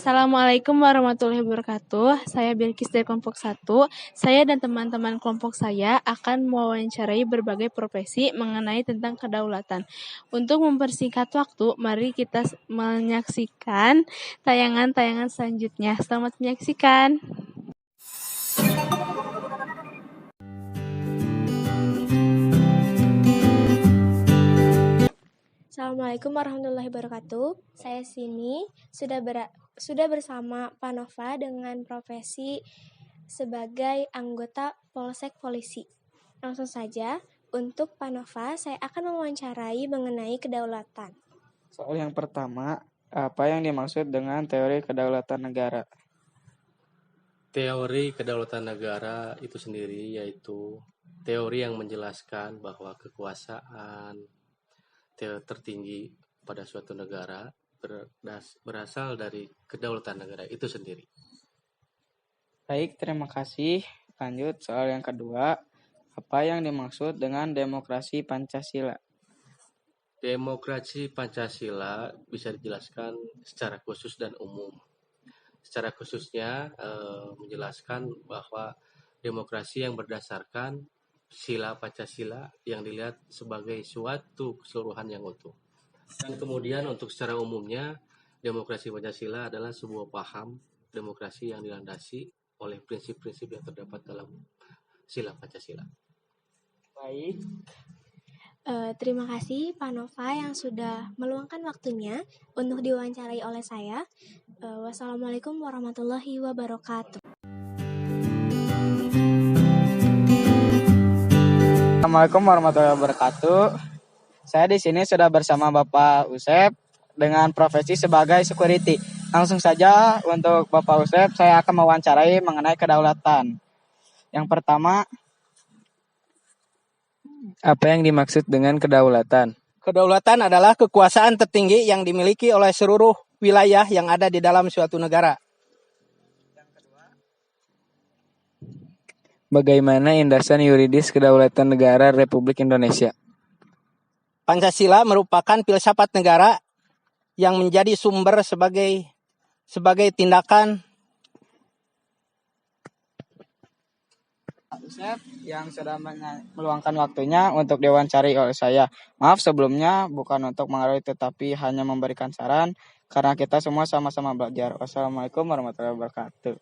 Assalamualaikum warahmatullahi wabarakatuh. Saya Bilkis dari kelompok 1. Saya dan teman-teman kelompok saya akan mewawancarai berbagai profesi mengenai tentang kedaulatan. Untuk mempersingkat waktu, mari kita menyaksikan tayangan-tayangan selanjutnya. Selamat menyaksikan. Assalamualaikum warahmatullahi wabarakatuh. Saya sini sudah bersama Pak Nova dengan profesi sebagai anggota Polsek Polisi. Langsung saja, untuk Pak Nova, saya akan mewawancarai mengenai kedaulatan. Soal yang pertama, apa yang dimaksud dengan teori kedaulatan negara? Teori kedaulatan negara itu sendiri yaitu teori yang menjelaskan bahwa kekuasaan tertinggi pada suatu negara berasal dari kedaulatan negara itu sendiri. Baik, terima kasih. Lanjut soal yang kedua, apa yang dimaksud dengan demokrasi Pancasila? Demokrasi Pancasila bisa dijelaskan secara khusus dan umum. Secara khususnya menjelaskan bahwa demokrasi yang berdasarkan sila Pancasila yang dilihat sebagai suatu keseluruhan yang utuh. Dan kemudian untuk secara umumnya, demokrasi Pancasila adalah sebuah paham demokrasi yang dilandasi oleh prinsip-prinsip yang terdapat dalam sila Pancasila. Baik. Terima kasih Pak Nova yang sudah meluangkan waktunya untuk diwawancarai oleh saya. Wassalamualaikum warahmatullahi wabarakatuh. Assalamualaikum warahmatullahi wabarakatuh. Saya di sini sudah bersama Bapak Usep dengan profesi sebagai security. Langsung saja untuk Bapak Usep, saya akan mewawancarai mengenai kedaulatan. Yang pertama, apa yang dimaksud dengan kedaulatan? Kedaulatan adalah kekuasaan tertinggi yang dimiliki oleh seluruh wilayah yang ada di dalam suatu negara. Bagaimana landasan yuridis kedaulatan negara Republik Indonesia? Pancasila merupakan filsafat negara yang menjadi sumber sebagai tindakan Usep yang sudah meluangkan waktunya untuk diwawancari oleh saya. Maaf sebelumnya, bukan untuk mengaruhi tetapi hanya memberikan saran karena kita semua sama-sama belajar. Wassalamualaikum warahmatullahi wabarakatuh.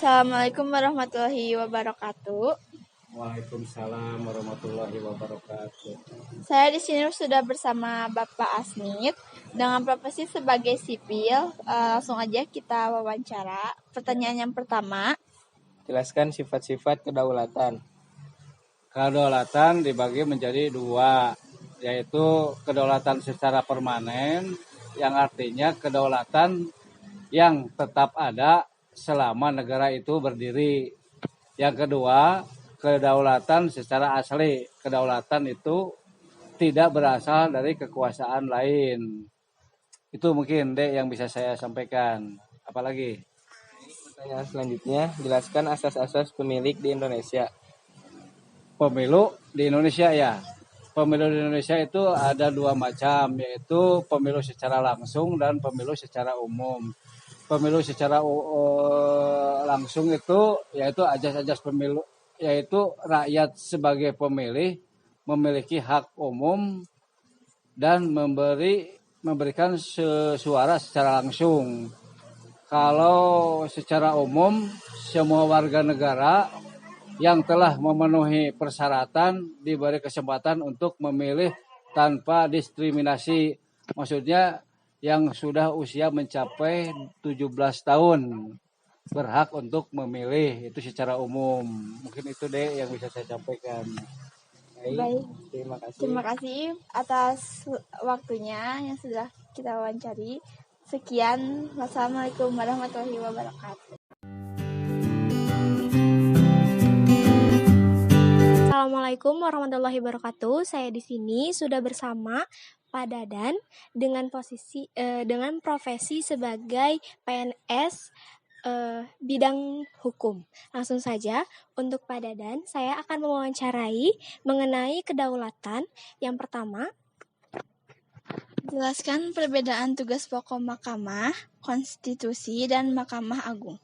Assalamualaikum warahmatullahi wabarakatuh. Waalaikumsalam warahmatullahi wabarakatuh. Saya di sini sudah bersama Bapak Asnit dengan profesi sebagai sipil. Langsung aja kita wawancara. Pertanyaan yang pertama. Jelaskan sifat-sifat kedaulatan. Kedaulatan dibagi menjadi dua, yaitu kedaulatan secara permanen, yang artinya kedaulatan yang tetap ada selama negara itu berdiri. Yang kedua, kedaulatan secara asli. Kedaulatan itu tidak berasal dari kekuasaan lain. Itu mungkin yang bisa saya sampaikan. Apalagi? Pertanyaan selanjutnya, jelaskan asas-asas pemilik di Indonesia. Pemilu di Indonesia ya. Pemilu di Indonesia itu ada dua macam, yaitu pemilu secara langsung dan pemilu secara umum. Pemilu secara langsung itu yaitu ajas-ajas pemilu, yaitu rakyat sebagai pemilih memiliki hak umum dan memberikan suara secara langsung. Kalau secara umum, semua warga negara yang telah memenuhi persyaratan diberi kesempatan untuk memilih tanpa diskriminasi. Maksudnya yang sudah usia mencapai 17 tahun berhak untuk memilih, itu secara umum. Mungkin itu yang bisa saya sampaikan. Baik. Terima kasih. Terima kasih atas waktunya yang sudah kita wawancari. Sekian. Wassalamualaikum warahmatullahi wabarakatuh. Assalamualaikum warahmatullahi wabarakatuh. Saya di sini sudah bersama Pak Dadan dengan profesi sebagai PNS bidang hukum. Langsung saja untuk Pak Dadan, saya akan mewawancarai mengenai kedaulatan. Yang pertama, Jelaskan perbedaan tugas pokok Mahkamah Konstitusi dan Mahkamah Agung.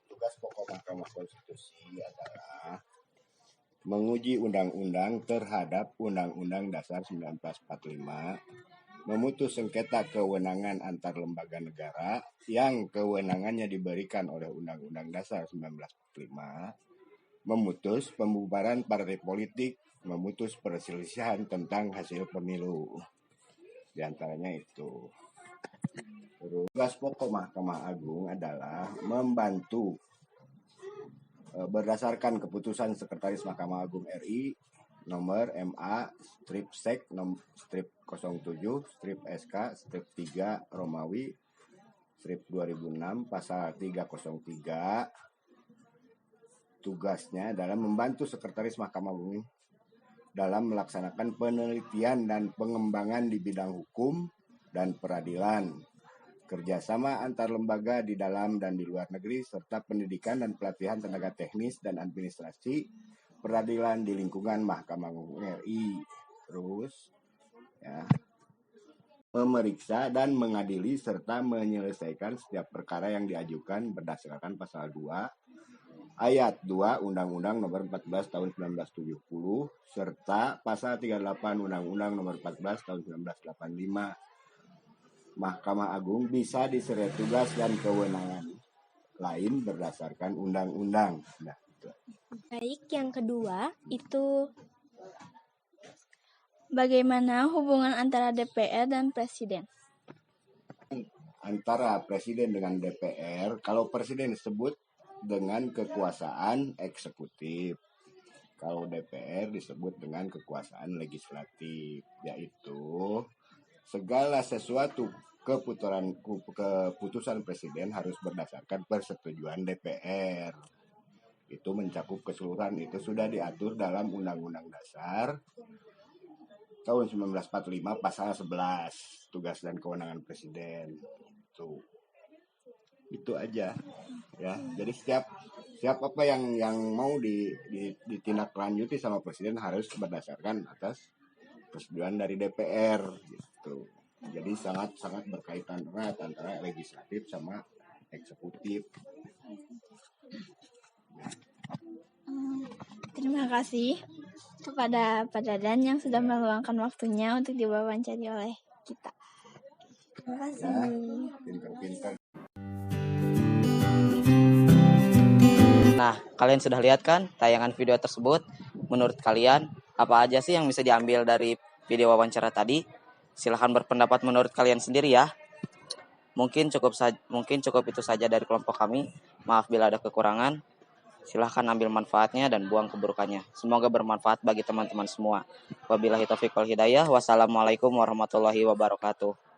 Tugas pokok Mahkamah Konstitusi adalah menguji undang-undang terhadap Undang-Undang Dasar 1945, memutus sengketa kewenangan antar lembaga negara yang kewenangannya diberikan oleh Undang-Undang Dasar 1945, memutus pembubaran partai politik, memutus perselisihan tentang hasil pemilu. Di antaranya itu. Tugas pokok Mahkamah Agung adalah membantu berdasarkan keputusan Sekretaris Mahkamah Agung RI nomor MA strip sek strip 07 strip SK strip 3 Romawi strip 2006 pasal 303. Tugasnya adalah membantu Sekretaris Mahkamah Agung dalam melaksanakan penelitian dan pengembangan di bidang hukum dan peradilan, kerjasama antar lembaga di dalam dan di luar negeri, serta pendidikan dan pelatihan tenaga teknis dan administrasi peradilan di lingkungan Mahkamah Agung RI. Terus, ya, memeriksa dan mengadili serta menyelesaikan setiap perkara yang diajukan berdasarkan pasal 2 Ayat 2 Undang-Undang Nomor 14 Tahun 1970 serta Pasal 38 Undang-Undang Nomor 14 Tahun 1985. Mahkamah Agung bisa diseret tugas dan kewenangan lain berdasarkan undang-undang. Nah, itu. Baik, yang kedua itu bagaimana hubungan antara DPR dan Presiden? Antara Presiden dengan DPR, kalau Presiden disebut dengan kekuasaan eksekutif. Kalau DPR disebut dengan kekuasaan legislatif, yaitu segala sesuatu keputusan Presiden harus berdasarkan persetujuan DPR. Itu mencakup keseluruhan, itu sudah diatur dalam Undang-Undang Dasar tahun 1945 pasal 11 tugas dan kewenangan Presiden. Itu aja ya. Jadi setiap apa yang mau ditindaklanjuti sama Presiden harus berdasarkan atas persetujuan dari DPR gitu. Jadi sangat berkaitan erat antara legislatif sama eksekutif. Terima kasih kepada Pak Dadan yang sudah meluangkan waktunya untuk diwawancari oleh kita. Terima kasih. Ya, pintar-pintar. Nah, kalian sudah lihat kan tayangan video tersebut? Menurut kalian, apa aja sih yang bisa diambil dari video wawancara tadi? Silahkan berpendapat menurut kalian sendiri ya. Mungkin cukup itu saja dari kelompok kami. Maaf bila ada kekurangan. Silahkan ambil manfaatnya dan buang keburukannya. Semoga bermanfaat bagi teman-teman semua. Wabillahi taufiq wal hidayah. Wassalamualaikum warahmatullahi wabarakatuh.